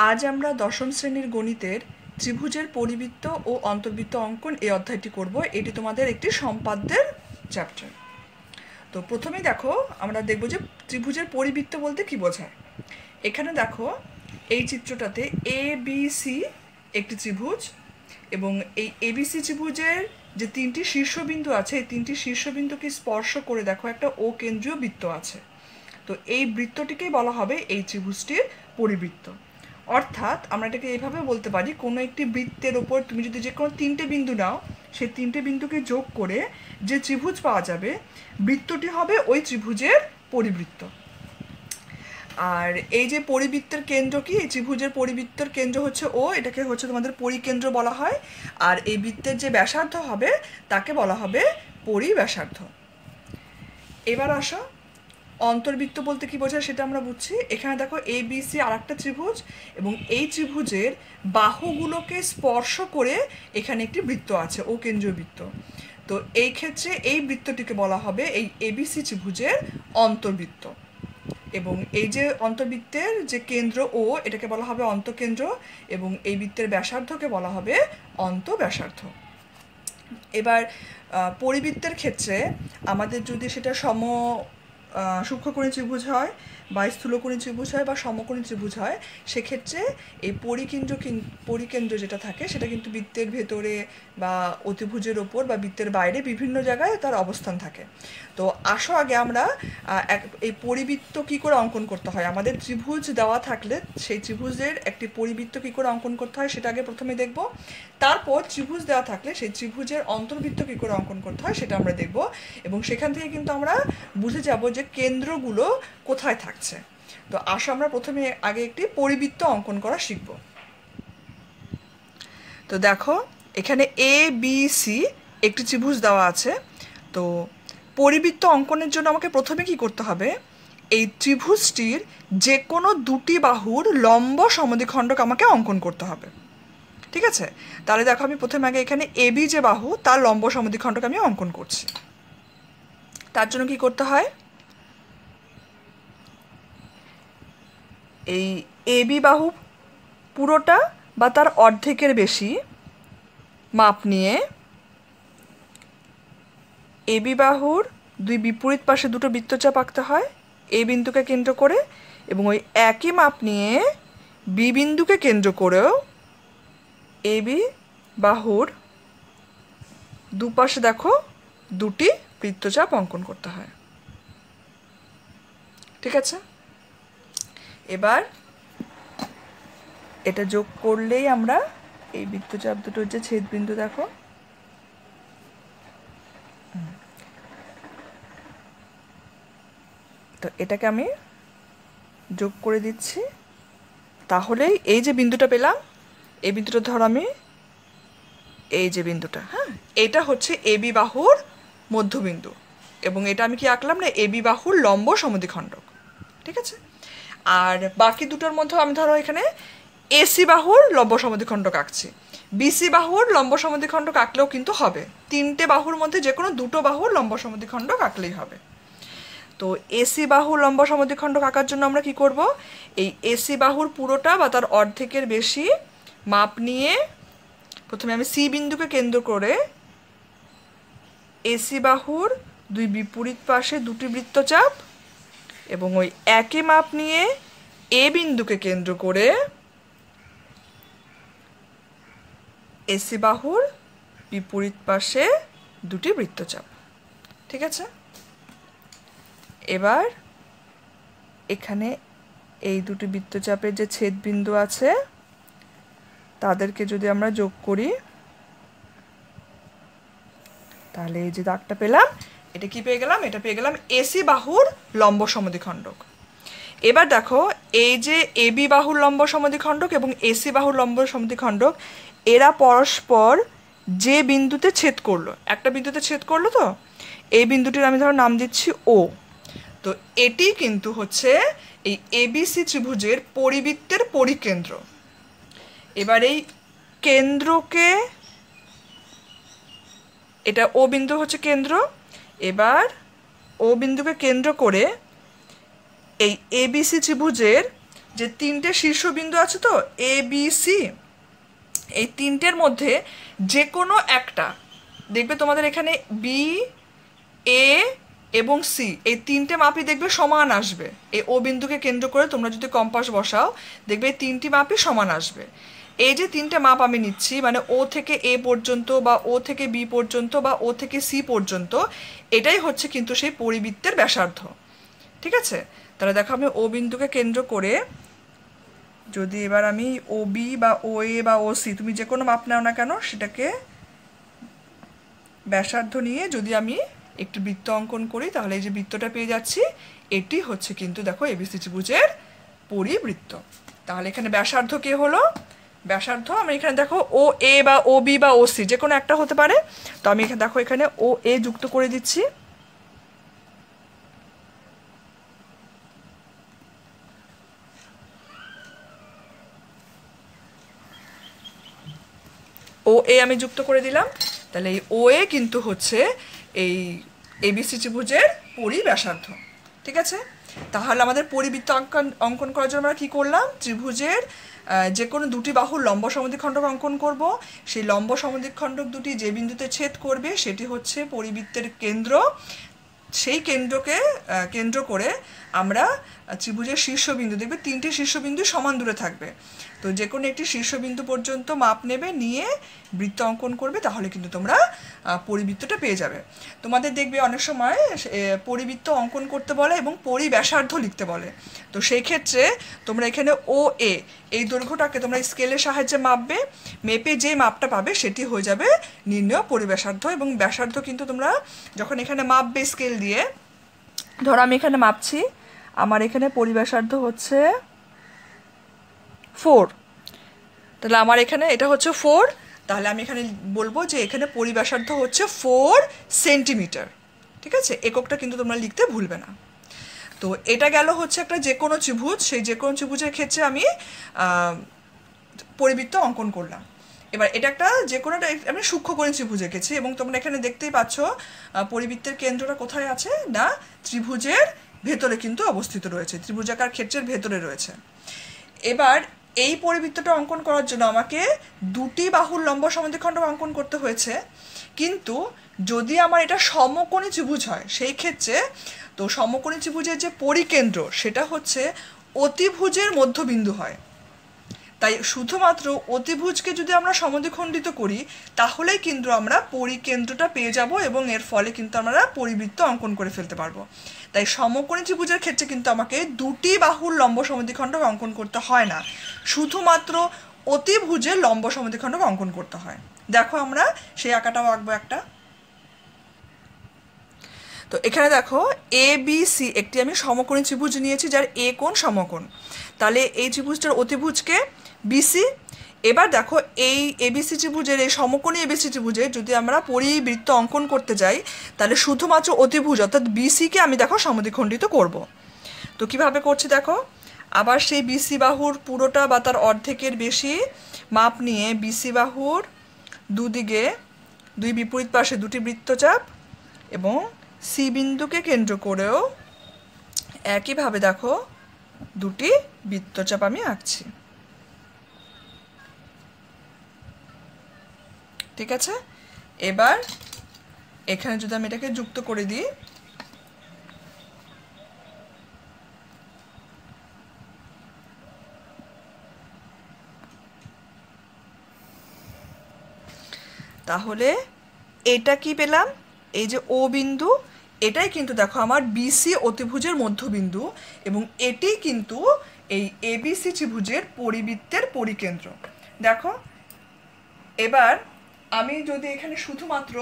আজ আমরা দশম শ্রেণীর গণিতের ত্রিভুজের পরিবৃত্ত ও অন্তর্বৃত্ত অঙ্কন এই অধ্যায়টি করব। এটি তোমাদের একটি সম্পাদ্যের চ্যাপ্টার। তো প্রথমেই দেখো আমরা দেখব যে ত্রিভুজের পরিবৃত্ত বলতে কি বোঝায়। এখানে দেখো এই চিত্রটাতে এ বি সি একটি ত্রিভুজ, এবং এই এবিসি ত্রিভুজের যে তিনটি শীর্ষবিন্দু আছে, এই তিনটি শীর্ষবিন্দুকে স্পর্শ করে দেখো একটা ও কেন্দ্রীয় বৃত্ত আছে। তো এই বৃত্তটিকেই বলা হবে এই ত্রিভুজটির পরিবৃত্ত। অর্থাৎ আমরা এটাকে এইভাবে বলতে পারি, কোনো একটি বৃত্তের ওপর তুমি যদি যে কোনো তিনটে বিন্দু নাও, সেই তিনটে বিন্দুকে যোগ করে যে ত্রিভুজ পাওয়া যাবে, বৃত্তটি হবে ওই ত্রিভুজের পরিবৃত্ত। আর এই যে পরিবৃত্তের কেন্দ্র কি, এই ত্রিভুজের পরিবৃত্তের কেন্দ্র হচ্ছে ও, এটাকে হচ্ছে তোমাদের পরিকেন্দ্র বলা হয়। আর এই বৃত্তের যে ব্যাসার্ধ হবে তাকে বলা হবে পরিব্যাসার্ধ। এবার আসো অন্তর্বৃত্ত বলতে কি বোঝায় সেটা আমরা বুঝছি। এখানে দেখো এ বি সি আর একটা ত্রিভুজ, এবং এই ত্রিভুজের বাহুগুলোকে স্পর্শ করে এখানে একটি বৃত্ত আছে, ও কেন্দ্রীয় বৃত্ত। তো এই ক্ষেত্রে এই বৃত্তটিকে বলা হবে এই এবিসি ত্রিভুজের অন্তর্বৃত্ত। এবং এই যে অন্তর্বৃত্তের যে কেন্দ্র ও, এটাকে বলা হবে অন্তঃকেন্দ্র, এবং এই বৃত্তের ব্যাসার্ধকে বলা হবে অন্তঃব্যাসার্ধ। এবার পরিবৃত্তের ক্ষেত্রে আমাদের যদি সেটা সূক্ষ্মকোণী ত্রিভুজ হয় বা স্থূলকোণী ত্রিভুজ হয় বা সমকোণী ত্রিভুজ হয়, সেক্ষেত্রে এই পরিকেন্দ্র যেটা থাকে সেটা কিন্তু বৃত্তের ভেতরে বা অতিভুজের ওপর বা বৃত্তের বাইরে বিভিন্ন জায়গায় তার অবস্থান থাকে। তো আসো আগে আমরা এই পরিবৃত্ত কী করে অঙ্কন করতে হয়। আমাদের ত্রিভুজ দেওয়া থাকলে সেই ত্রিভুজের একটি পরিবৃত্ত কী করে অঙ্কন করতে হয় সেটা আগে প্রথমে দেখব। তারপর ত্রিভুজ দেওয়া থাকলে সেই ত্রিভুজের অন্তর্বৃত্ত কী করে অঙ্কন করতে হয় সেটা আমরা দেখব, এবং সেখান থেকে কিন্তু আমরা বুঝে যাব যে কেন্দ্রগুলো কোথায় থাকছে। তো আসো আমরা প্রথমে আগে একটি পরিবৃত্ত অঙ্কন করা শিখব। তো দেখো এখানে এ বি সি একটি ত্রিভুজ দেওয়া আছে। তো পরিবৃত্ত অঙ্কনের জন্য আমাকে প্রথমে কি করতে হবে, এই ত্রিভুজটির যে কোনো দুটি বাহুর লম্ব সমদ্বিখণ্ডক আমাকে অঙ্কন করতে হবে। ঠিক আছে, তাহলে দেখো আমি প্রথমে আগে এখানে এবি যে বাহু তার লম্ব সমদ্বিখণ্ডক আমি অঙ্কন করছি। তার জন্য কি করতে হয়, এই এবি বাহু পুরোটা বা তার অর্ধেকের বেশি মাপ নিয়ে এবি বাহুর দুই বিপরীত পাশে দুটো বৃত্তচাপ আঁকতে হয় এ বিন্দুকে কেন্দ্র করে, এবং ওই একই মাপ নিয়ে বি বিন্দুকে কেন্দ্র করেও এবি বাহুর দুপাশে দেখো দুটি বৃত্তচাপ অঙ্কন করতে হয়। ঠিক আছে, এবার এটা যোগ করলেই আমরা এই বৃত্তচাপ দুটোর যে ছেদবিন্দু দেখো, তো এটাকে আমি যোগ করে দিচ্ছি। তাহলেই এই যে বিন্দুটা পেলাম, এই বিন্দুটা ধর আমি এই যে বিন্দুটা, হ্যাঁ, এটা হচ্ছে এবি বাহুর মধ্যবিন্দু, এবং এটা আমি কি আঁকলাম না, এবি বাহুর লম্ব সমদ্বিখণ্ডক। ঠিক আছে, আর বাকি দুটোর মধ্যে আমি ধরো এখানে এসি বাহুর লম্ব সমদ্বিখণ্ডক আঁকছি। বিসি বাহুর লম্ব সমদ্বিখণ্ডক আঁকলেও কিন্তু হবে, তিনটে বাহুর মধ্যে যে কোনো দুটো বাহুর লম্ব সমদ্বিখণ্ডক আঁকলেই হবে। তো এসি বাহুর লম্ব সমদ্বিখণ্ডক আঁকার জন্য আমরা কি করব, এই এসি বাহুর পুরোটা বা তার অর্ধেকের বেশি মাপ নিয়ে প্রথমে আমি সি বিন্দুকে কেন্দ্র করে এসি বাহুর দুই বিপরীত পাশে দুটি বৃত্তচাপ, এবং ওই একই মাপ নিয়ে এ বিন্দুকে কেন্দ্র করে এসি বাহুর বিপরীত পাশে দুটি বৃত্তচাপ। ঠিক আছে, এবার এখানে এই দুটি বৃত্তচাপের যে ছেদবিন্দু আছে তাদেরকে যদি আমরা যোগ করি, তাহলে এই যে দাগটা পেলাম, এটা কি পেয়ে গেলাম, এটা পেয়ে গেলাম এসি বাহুর লম্ব সমদ্বিখণ্ডক। এবার দেখো এই যে এবি বাহুর লম্ব সমদ্বিখণ্ডক এবং এসি বাহুর লম্ব সমদ্বিখণ্ডক, এরা পরস্পর যে বিন্দুতে ছেদ করলো, একটা বিন্দুতে ছেদ করলো, তো এই বিন্দুটির আমি ধরো নাম দিচ্ছি ও। তো এটি কিন্তু হচ্ছে এই এবিসি ত্রিভুজের পরিবৃত্তের পরিকেন্দ্র। এবার এই কেন্দ্রকে, এটা ও বিন্দু হচ্ছে কেন্দ্র, এবার ও বিন্দুকে কেন্দ্র করে এই এবিসি ত্রিভুজের যে তিনটে শীর্ষবিন্দু আছে তো এ বি সি, এই তিনটের মধ্যে যে কোনো একটা দেখবে তোমাদের এখানে বি, এ এবং সি এই তিনটে মাপই দেখবে সমান আসবে। এই ও বিন্দুকে কেন্দ্র করে তোমরা যদি কম্পাস বসাও দেখবে এই তিনটি মাপই সমান আসবে। এই যে তিনটে মাপ আমি নিচ্ছি মানে ও থেকে এ পর্যন্ত বা ও থেকে বি পর্যন্ত বা ও থেকে সি পর্যন্ত, এটাই হচ্ছে কিন্তু সেই পরিবৃত্তের ব্যাসার্ধ। ঠিক আছে, তাহলে দেখো আমি ও বিন্দুকে কেন্দ্র করে যদি এবার আমি ও বি বা ও এ বা ও সি তুমি যে কোনো মাপ নাও না কেন সেটাকে ব্যাসার্ধ নিয়ে যদি আমি একটি বৃত্ত অঙ্কন করি তাহলে এই যে বৃত্তটা পেয়ে যাচ্ছি, এটি হচ্ছে কিন্তু দেখো এবিসি ত্রিভুজের পরিবৃত্ত। তাহলে এখানে ব্যাসার্ধ কে হলো? ব্যাসার্ধ আমি এখানে দেখো ও এ বা ও বি বা ও সি যে কোনো একটা হতে পারে। তো আমি এখানে দেখো এখানে ও এ যুক্ত করে দিচ্ছি, ও এ আমি যুক্ত করে দিলাম। তাহলে এই ও এ কিন্তু হচ্ছে এই এবিসি ত্রিভুজের পরিব্যাসার্ধ। ঠিক আছে, তাহলে আমাদের পরিবৃত্ত অঙ্কন করার জন্য আমরা কী করলাম? ত্রিভুজের যে কোনো দুটি বাহুর লম্ব সমদ্বিখণ্ডক অঙ্কন করব। সেই লম্ব সমদ্বিখণ্ডক দুটি যে বিন্দুতে ছেদ করবে সেটি হচ্ছে পরিবৃত্তের কেন্দ্র। সেই কেন্দ্রকে কেন্দ্র করে আমরা ত্রিভুজের শীর্ষবিন্দু দেখবে তিনটি শীর্ষবিন্দু সমান দূরে থাকবে, তো যে কোনো একটি শীর্ষবিন্দু পর্যন্ত মাপ নেবে, নিয়ে বৃত্ত অঙ্কন করবে, তাহলে কিন্তু তোমরা পরিবৃত্তটা পেয়ে যাবে। তোমাদের দেখবে অনেক সময় পরিবৃত্ত অঙ্কন করতে বলে এবং পরিব্যাসার্ধ লিখতে বলে। তো সেই ক্ষেত্রে তোমরা এখানে ও এ এই দৈর্ঘ্যটাকে তোমরা স্কেলের সাহায্যে মাপবে, মেপে যে মাপটা পাবে সেটি হয়ে যাবে নির্ণয় পরিব্যাসার্ধ। এবং ব্যাসার্ধ কিন্তু তোমরা যখন এখানে মাপবে স্কেল দিয়ে, ধরো আমি এখানে মাপছি, আমার এখানে পরিব্যাসার্ধ হচ্ছে 4, তাহলে আমার এখানে এটা হচ্ছে 4, তাহলে আমি এখানে বলবো যে এখানে পরিব্যাসার্ধ হচ্ছে 4 সেন্টিমিটার। ঠিক আছে, এককটা কিন্তু তোমরা লিখতে ভুলবে না। তো এটা গেল হচ্ছে একটা যে কোনো ত্রিভুজ, সেই যে কোনো ত্রিভুজের ক্ষেত্রে আমি পরিবৃত্ত অঙ্কন করলাম। এবার এটা একটা যে কোনো আমি সূক্ষ্মকোণী ত্রিভুজ এঁকেছি এবং তোমরা এখানে দেখতেই পাচ্ছ পরিবৃত্তের কেন্দ্রটা কোথায় আছে না ত্রিভুজের ভেতরে কিন্তু অবস্থিত রয়েছে, ত্রিভুজাকার ক্ষেত্রের ভেতরে রয়েছে। এবার এই পরিবৃত্তটা অঙ্কন করার জন্য আমাকে দুটি বাহুর লম্ব সমদ্বিখণ্ডক অঙ্কন করতে হয়েছে, কিন্তু যদি আমার এটা সমকোণী ত্রিভুজ হয় সেই ক্ষেত্রে তো সমকোণী ত্রিভুজের যে পরিকেন্দ্র সেটা হচ্ছে অতিভুজের মধ্যবিন্দু হয়। তাই শুধুমাত্র অতিভুজকে যদি আমরা সমদ্বিখণ্ডিত করি তাহলেই কিন্তু আমরা পরিকেন্দ্রটা পেয়ে যাব এবং এর ফলে কিন্তু আমরা পরিবৃত্ত অঙ্কন করে ফেলতে পারবো। তাই সমকোণী ত্রিভুজের ক্ষেত্রে কিন্তু আমাকে দুটি বাহুর লম্ব সমদ্বিখণ্ডক অঙ্কন করতে হয় না, শুধুমাত্র অতিভুজের লম্ব সমদ্বিখণ্ডক অঙ্কন করতে হয়। দেখো আমরা সেই আঁকাটাও আঁকবো একটা। তো এখানে দেখো এ বি সি একটি আমি সমকোণী ত্রিভুজ নিয়েছি যার এ কোণ সমকোণ, তাহলে এই ত্রিভুজটার অতিভুজকে বিসি। এবার দেখো এই এবিসি ত্রিভুজের এই সমকোণী এবিসি ত্রিভুজের যদি আমরা পরিবৃত্ত অঙ্কন করতে যাই তাহলে শুধুমাত্র অতিভুজ অর্থাৎ বিসিকে আমি দেখো সমদ্বিখণ্ডিত করব। তো কিভাবে করছি দেখো, আবার সেই বিসি বাহুর পুরোটা বা তার অর্ধেকের বেশি মাপ নিয়ে বিসি বাহুর দুদিকে দুই বিপরীত পাশে দুটি বৃত্তচাপ এবং সি বিন্দুকে কেন্দ্র করেও একইভাবে দেখো দুটি বৃত্তচাপ আমি আঁকছি। ঠিক আছে, এবার এখানে যদি আমি এটাকে যুক্ত করে দিই তাহলে এটা কি পেলাম, এই যে ও বিন্দু এটাই কিন্তু দেখো আমার বিসি অতিভুজের মধ্যবিন্দু এবং এটি কিন্তু এই এবিসি ত্রিভুজের পরিবৃত্তের পরিকেন্দ্র। দেখো এবার আমি যদি এখানে শুধুমাত্র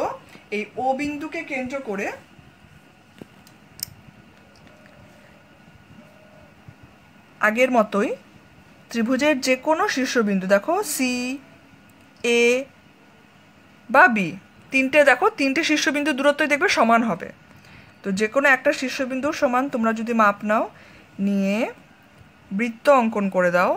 এই ও বিন্দুকে কেন্দ্র করে আগের মতোই ত্রিভুজের যে কোনো শীর্ষবিন্দু দেখো সি, এ বা বি তিনটে দেখো তিনটে শীর্ষবিন্দু দূরত্বই দেখবে সমান হবে। তো যে কোনো একটা শীর্ষবিন্দু সমান তোমরা যদি মাপ নাও, নিয়ে বৃত্ত অঙ্কন করে দাও,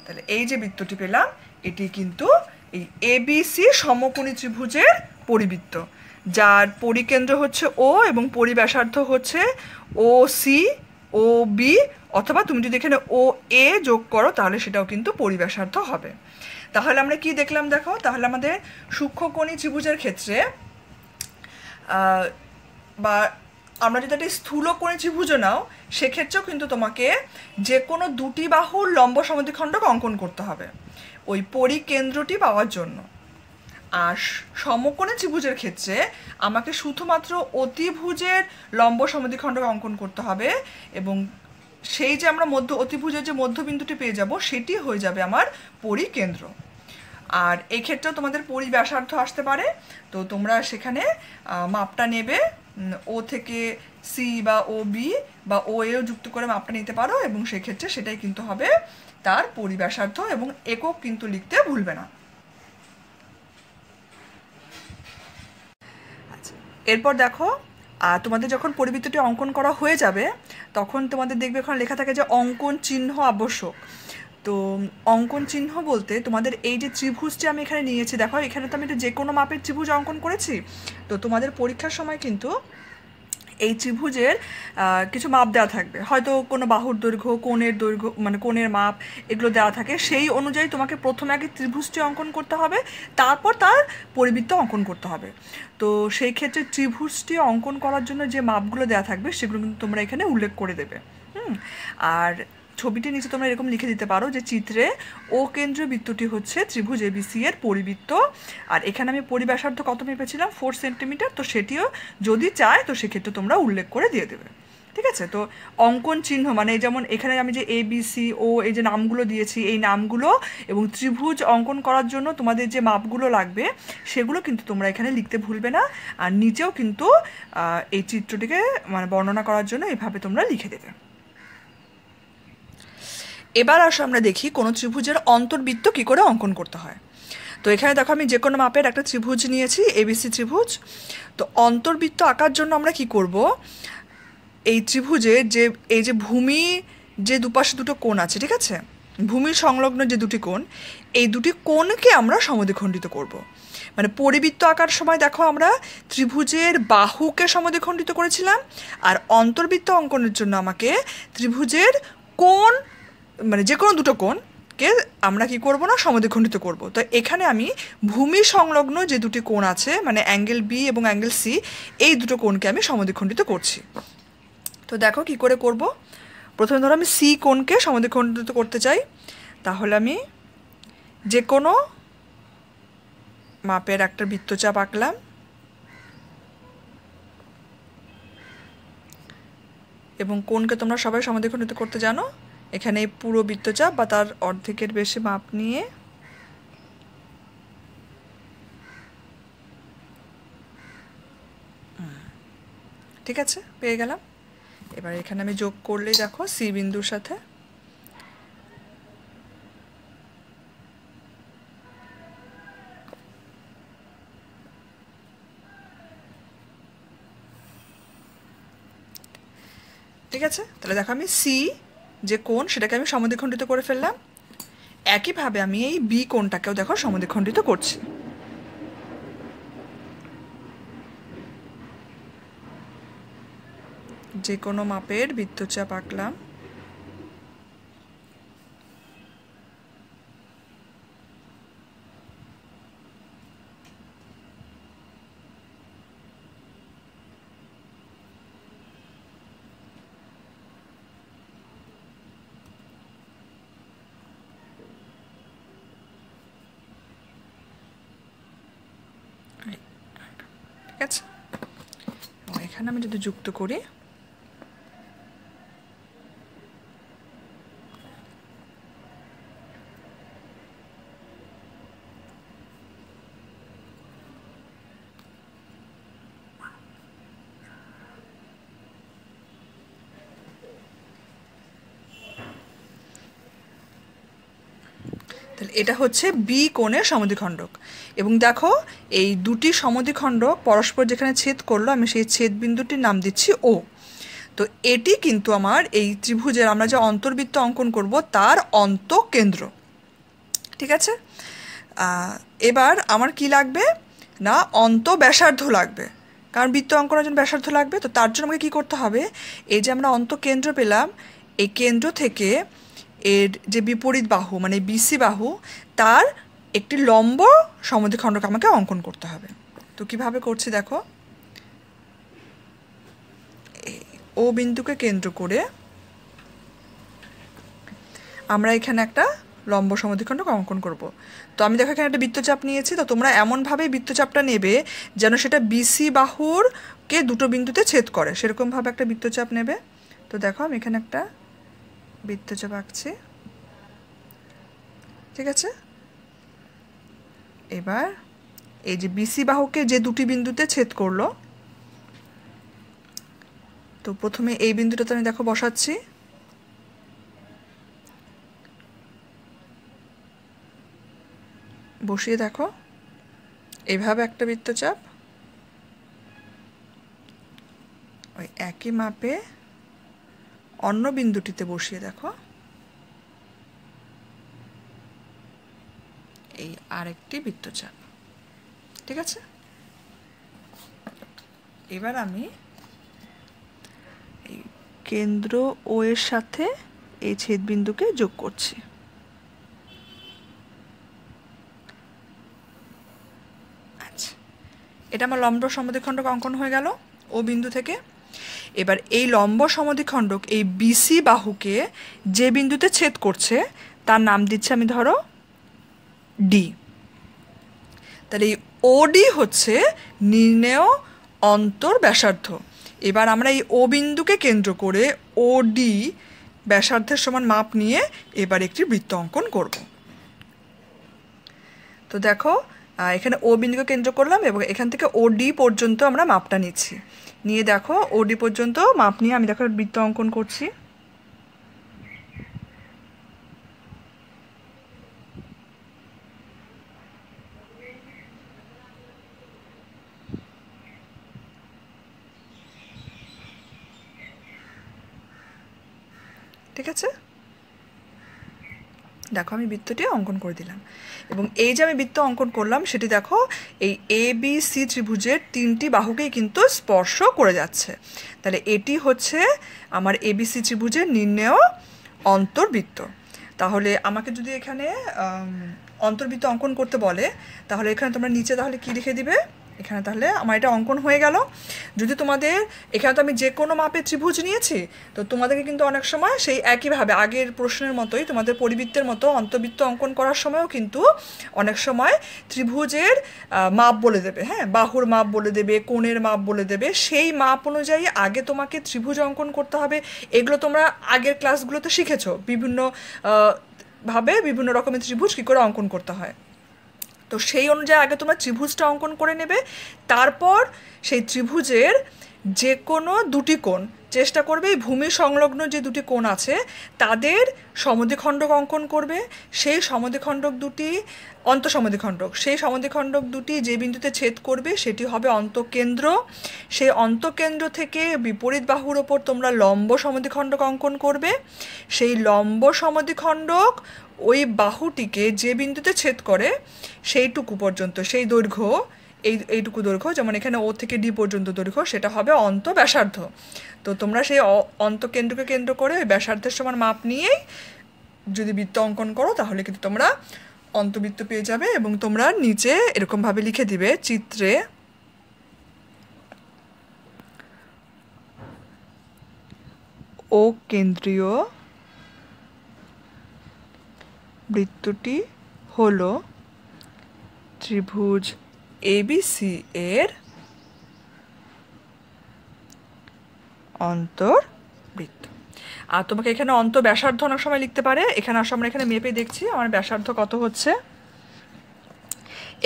তাহলে এই যে বৃত্তটি পেলাম এটি কিন্তু এই ABC সমকোণী ত্রিভুজের পরিবৃত্ত, যার পরিকেন্দ্র হচ্ছে ও এবং পরিব্যাসার্ধ হচ্ছে OC OB, অথবা তুমি যদি এখানে OA যোগ করো তাহলে সেটাও কিন্তু পরিব্যাসার্ধ হবে। তাহলে আমরা কি দেখলাম দেখো, তাহলে আমাদের সূক্ষ্মকোণী ত্রিভুজের ক্ষেত্রে বা আমরা যদি একটা স্থূলকোণী ত্রিভুজও নাও সেক্ষেত্রেও কিন্তু তোমাকে যে কোনো দুটি বাহুর লম্ব সমদ্বিখণ্ডক অঙ্কন করতে হবে ওই পরিকেন্দ্রটি পাওয়ার জন্য। আর সমকোণী ত্রিভুজের ক্ষেত্রে আমাকে শুধুমাত্র অতিভুজের লম্ব সমদ্বিখণ্ডক অঙ্কন করতে হবে, এবং সেই যে আমরা অতিভুজের যে মধ্যবিন্দুটি পেয়ে যাব সেটি হয়ে যাবে আমার পরিকেন্দ্র। আর এই ক্ষেত্রেও তোমাদের পরিব্যাসার্ধ আসতে পারে, তো তোমরা সেখানে মাপটা নেবে ও থেকে সি বা OB বা OAও যুক্ত করে মাপটা নিতে পারো, এবং সেক্ষেত্রে সেটাই কিন্তু হবে তার পরিব্যাসার্ধ, এবং একক কিন্তু লিখতে ভুলবে না। আচ্ছা, এরপর দেখো তোমাদের যখন পরিবৃত্তটি অঙ্কন করা হয়ে যাবে তখন তোমাদের দেখবে ওখানে লেখা থাকে যে অঙ্কন চিহ্ন আবশ্যক। তো অঙ্কন চিহ্ন বলতে তোমাদের এই যে ত্রিভুজটি আমি এখানে নিয়েছি, দেখো এখানে তো আমি যে কোনো মাপের ত্রিভুজ অঙ্কন করেছি, তো তোমাদের পরীক্ষার সময় কিন্তু এই ত্রিভুজের কিছু মাপ দেওয়া থাকবে, হয়তো কোনো বাহুর দৈর্ঘ্য, কোণের দৈর্ঘ্য মানে কোণের মাপ এগুলো দেওয়া থাকে, সেই অনুযায়ী তোমাকে প্রথমে আগে ত্রিভুজটি অঙ্কন করতে হবে, তারপর তার পরিবৃত্ত অঙ্কন করতে হবে। তো সেই ক্ষেত্রে ত্রিভুজটি অঙ্কন করার জন্য যে মাপগুলো দেওয়া থাকবে সেগুলো কিন্তু তোমরা এখানে উল্লেখ করে দেবে। আর ছবিটির নিচে তোমরা এরকম লিখে দিতে পারো যে চিত্রে ও কেন্দ্রীয় বৃত্তটি হচ্ছে ত্রিভুজ ABC এর পরিবৃত্ত, আর এখানে আমি পরিব্যাসার্ধ কত মেপেছিলাম 4 সেন্টিমিটার, তো সেটিও যদি চায় তো সেক্ষেত্রে তোমরা উল্লেখ করে দিয়ে দেবে। ঠিক আছে, তো অঙ্কন চিহ্ন মানে যেমন এখানে আমি যে ABC-O এই যে নামগুলো দিয়েছি, এই নামগুলো এবং ত্রিভুজ অঙ্কন করার জন্য তোমাদের যে মাপগুলো লাগবে সেগুলো কিন্তু তোমরা এখানে লিখতে ভুলবে না, আর নিচেও কিন্তু এই চিত্রটিকে মানে বর্ণনা করার জন্য এভাবে তোমরা লিখে দেবে। এবার আসো আমরা দেখি কোনো ত্রিভুজের অন্তর্বৃত্ত কি করে অঙ্কন করতে হয়। তো এখানে দেখো আমি যে কোনো মাপের একটা ত্রিভুজ নিয়েছি, ABC ত্রিভুজ। তো অন্তর্বৃত্ত আঁকার জন্য আমরা কি করব, এই ত্রিভুজে যে এই যে ভূমি যে দুপাশে দুটো কোণ আছে, ঠিক আছে, ভূমির সংলগ্ন যে দুটি কোণ, এই দুটি কোণকে আমরা সমদ্বিখণ্ডিত করব। মানে পরিবৃত্ত আঁকার সময় দেখো আমরা ত্রিভুজের বাহুকে সমদ্বিখণ্ডিত করেছিলাম, আর অন্তর্বৃত্ত অঙ্কনের জন্য আমাকে ত্রিভুজের কোণ মানে যে কোনো দুটো কোণকে আমরা কি করব না, সমদ্বিখণ্ডিত করব। তো এখানে আমি ভূমি সংলগ্ন যে দুটি কোণ আছে মানে অ্যাঙ্গেল B এবং অ্যাঙ্গেল C, এই দুটো কোণকে আমি সমদ্বিখণ্ডিত করছি। তো দেখো কি করে করব। প্রথমে ধরো আমি C কোণকে সমদ্বিখণ্ডিত করতে চাই, তাহলে আমি যে কোনো মাপের একটা বৃত্তচাপ আঁকলাম, এবং কোণকে তোমরা সবাই সমদ্বিখণ্ডিত করতে জানো। এখানে পুরো বৃত্তচাপ বা তার অর্ধেকের বেশি মাপ নিয়ে ঠিক আছে পেয়ে গেলাম। এবার এখানে আমি যোগ করলেই দেখো C বিন্দুর সাথে ঠিক আছে। তাহলে দেখো আমি C যে কোণ সেটাকে আমি সমদ্বিখণ্ডিত করে ফেললাম, একইভাবে আমি এই B কোণটাকেও দেখো সমদ্বিখণ্ডিত করছি। যে কোনো মাপের বৃত্তচাপ আঁকলাম, ঠিক আছে। এবং এখানে আমি যদি যুক্ত করি, তাহলে এটা হচ্ছে B কোণের সমদ্বিখণ্ডক। এবং দেখো এই দুটি সমদ্বিখণ্ডক পরস্পর যেখানে ছেদ করলো আমি সেই ছেদ বিন্দুটির নাম দিচ্ছি O। তো এটি কিন্তু আমার এই ত্রিভুজের আমরা যে অন্তর্বৃত্ত অঙ্কন করব তার অন্তঃকেন্দ্র। ঠিক আছে, এবার আমার কি লাগবে না, অন্ত ব্যাসার্ধ লাগবে, কারণ বৃত্ত অঙ্কনের জন্য ব্যাসার্ধ লাগবে। তো তার জন্য আমাকে কী করতে হবে, এই যে আমরা অন্ত কেন্দ্র পেলাম, এই কেন্দ্র থেকে এর যে বিপরীত বাহু মানে বিসি বাহু, তার একটি লম্ব সমদ্বিখণ্ডক আমাকে অঙ্কন করতে হবে। তো কিভাবে করছি দেখো, ও বিন্দুকে কেন্দ্র করে আমরা এখানে একটা লম্ব সমদ্বিখণ্ডক অঙ্কন করব। তো আমি দেখো এখানে একটা বৃত্তচাপ নিয়েছি। তো তোমরা এমনভাবেই বৃত্তচাপটা নেবে যেন সেটা বিসি বাহুরকে দুটো বিন্দুতে ছেদ করে, সেরকমভাবে একটা বৃত্তচাপ নেবে। তো দেখো আমি এখানে একটা বৃত্তচাপ আঁকছি, ঠিক আছে। এবার এই যে বিসি বাহুকে যে দুটি বিন্দুতে ছেদ করলো, তো প্রথমে এই বিন্দুটাতে আমি দেখো বসাচ্ছি, বসিয়ে দেখো এইভাবে একটা বৃত্তচাপ ওই একই মাপে অন্য বিন্দুটিতে বসিয়ে দেখো এই আরেকটি বৃত্তচাপ, ঠিক আছে। এবার আমি এই কেন্দ্র ও এর সাথে এই ছেদবিন্দুকে যোগ করছি। আচ্ছা, এটা আমার লম্ব সমদ্বিখণ্ডক অঙ্কন হয়ে গেল ও বিন্দু থেকে। এবার এই লম্ব সমদ্বিখণ্ডক এই বিসি বাহুকে যে বিন্দুতে ছেদ করছে তার নাম দিচ্ছি আমি ধরো ডি। তাহলে এই ওডি হচ্ছে নির্ণেয় অন্তর ব্যাসার্ধ। এবার আমরা এই ও বিন্দুকে কেন্দ্র করে ওডি ব্যাসার্ধের সমান মাপ নিয়ে এবার একটি বৃত্ত অঙ্কন করব। তো দেখো এখানে ও বিন্দুকে কেন্দ্র করলাম এবং এখান থেকে ওডি পর্যন্ত আমরা মাপটা নিচ্ছি, নিয়ে দেখো ওডি পর্যন্ত মাপ নিয়ে আমি দেখো বৃত্ত অঙ্কন করছি। ঠিক আছে, দেখো আমি বৃত্তটি অঙ্কন করে দিলাম এবং এই যে আমি বৃত্ত অঙ্কন করলাম সেটি দেখো এই এ বি সি ত্রিভুজের তিনটি বাহুকেই কিন্তু স্পর্শ করে যাচ্ছে। তাহলে এটি হচ্ছে আমার এবিসি ত্রিভুজের নির্ণেয় অন্তর্বৃত্ত। তাহলে আমাকে যদি এখানে অন্তর্বৃত্ত অঙ্কন করতে বলে তাহলে এখানে তোমরা নিচে তাহলে কি লিখে দিবে, এখানে তাহলে আমার এটা অঙ্কন হয়ে গেল। যদি তোমাদের এখানে তো আমি যে কোনো মাপের ত্রিভুজ নিয়েছি, তো তোমাদেরকে কিন্তু অনেক সময় সেই একইভাবে আগের প্রশ্নের মতোই তোমাদের পরিবৃত্তের মতো অন্তর্বৃত্ত অঙ্কন করার সময়ও কিন্তু অনেক সময় ত্রিভুজের মাপ বলে দেবে, হ্যাঁ, বাহুর মাপ বলে দেবে, কোণের মাপ বলে দেবে। সেই মাপ অনুযায়ী আগে তোমাকে ত্রিভুজ অঙ্কন করতে হবে। এগুলো তোমরা আগের ক্লাসগুলোতে শিখেছো, বিভিন্ন ভাবে বিভিন্ন রকমের ত্রিভুজ কী করে অঙ্কন করতে হয়। তো সেই অনুযায়ী আগে তোমরা ত্রিভুজটা অঙ্কন করে নেবে, তারপর সেই ত্রিভুজের যে কোনো দুটি কোণ চেষ্টা করবে এই ভূমি সংলগ্ন যে দুটি কোণ আছে তাদের সমদ্বিখণ্ডক অঙ্কন করবে। সেই সমদ্বিখণ্ডক দুটি অন্তঃসমদ্বিখণ্ডক, সেই সমদ্বিখণ্ডক দুটি যে বিন্দুতে ছেদ করবে সেটি হবে অন্তঃকেন্দ্র। সেই অন্তঃকেন্দ্র থেকে বিপরীত বাহুর ওপর তোমরা লম্ব সমদ্বিখণ্ডক অঙ্কন করবে। সেই লম্ব সমদ্বিখণ্ডক ওই বাহুটিকে যে বিন্দুতে ছেদ করে সেইটুকু পর্যন্ত, সেই দৈর্ঘ্য এইটুকু দৈর্ঘ্য, যেমন এখানে ও থেকে ডি পর্যন্ত দৈর্ঘ্য, সেটা হবে অন্ত ব্যাসার্ধ। তো তোমরা সেই অন্তকেন্দ্রকে কেন্দ্র করে ওই ব্যাসার্ধের সমান মাপ নিয়েই যদি বৃত্ত অঙ্কন করো তাহলে কিন্তু তোমরা অন্তবৃত্ত পেয়ে যাবে। এবং তোমরা নিচে এরকমভাবে লিখে দিবে, চিত্রে ও কেন্দ্রীয় বৃত্তটি হলো ত্রিভুজ এবিসি এর অন্তর্বৃত্ত। আর তোমাকে এখানে অন্ত ব্যাসার্ধ অনেক সময় লিখতে পারে। এখানে আসলে আমরা এখানে মেপে দেখছি আমার ব্যাসার্ধ কত হচ্ছে।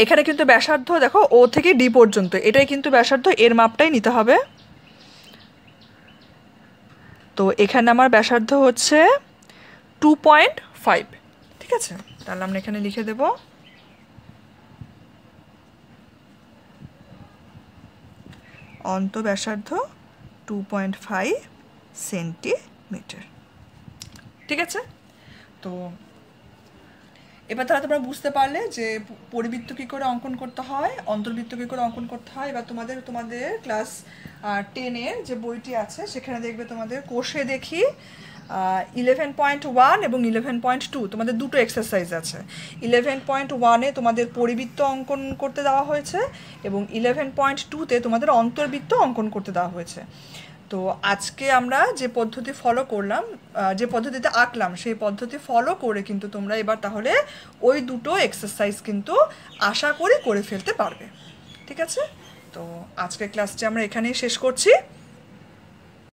এখানে কিন্তু ব্যাসার্ধ দেখো ও থেকে ডি পর্যন্ত, এটাই কিন্তু ব্যাসার্ধ, এর মাপটাই নিতে হবে। তো এখানে আমার ব্যাসার্ধ হচ্ছে 2.5, ঠিক আছে। তাহলে আমরা এখানে লিখে দেব অন্ত ব্যাসার্ধ 2.5 সেন্টিমিটার, ঠিক আছে। তো এবার তাহলে তোমরা বুঝতে পারলে যে পরিবৃত্ত কী করে অঙ্কন করতে হয়, অন্তর্বৃত্ত কী করে অঙ্কন করতে হয়। এবার তোমাদের ক্লাস 10-এর যে বইটি আছে সেখানে দেখবে তোমাদের কোষে দেখি 11.1 এবং 11.2 তোমাদের দুটো এক্সারসাইজ আছে। 11.1-এ তোমাদের পরিবৃত্ত অঙ্কন করতে দেওয়া হয়েছে এবং 11.2-তে তোমাদের অন্তর্বৃত্ত অঙ্কন করতে দেওয়া হয়েছে। তো আজকে আমরা যে পদ্ধতি ফলো করলাম, যে পদ্ধতিতে আঁকলাম, সেই পদ্ধতি ফলো করে কিন্তু তোমরা এবার তাহলে ওই দুটো এক্সারসাইজ কিন্তু আশা করি করে ফেলতে পারবে। ঠিক আছে, তো আজকের ক্লাসটি আমরা এখানেই শেষ করছি।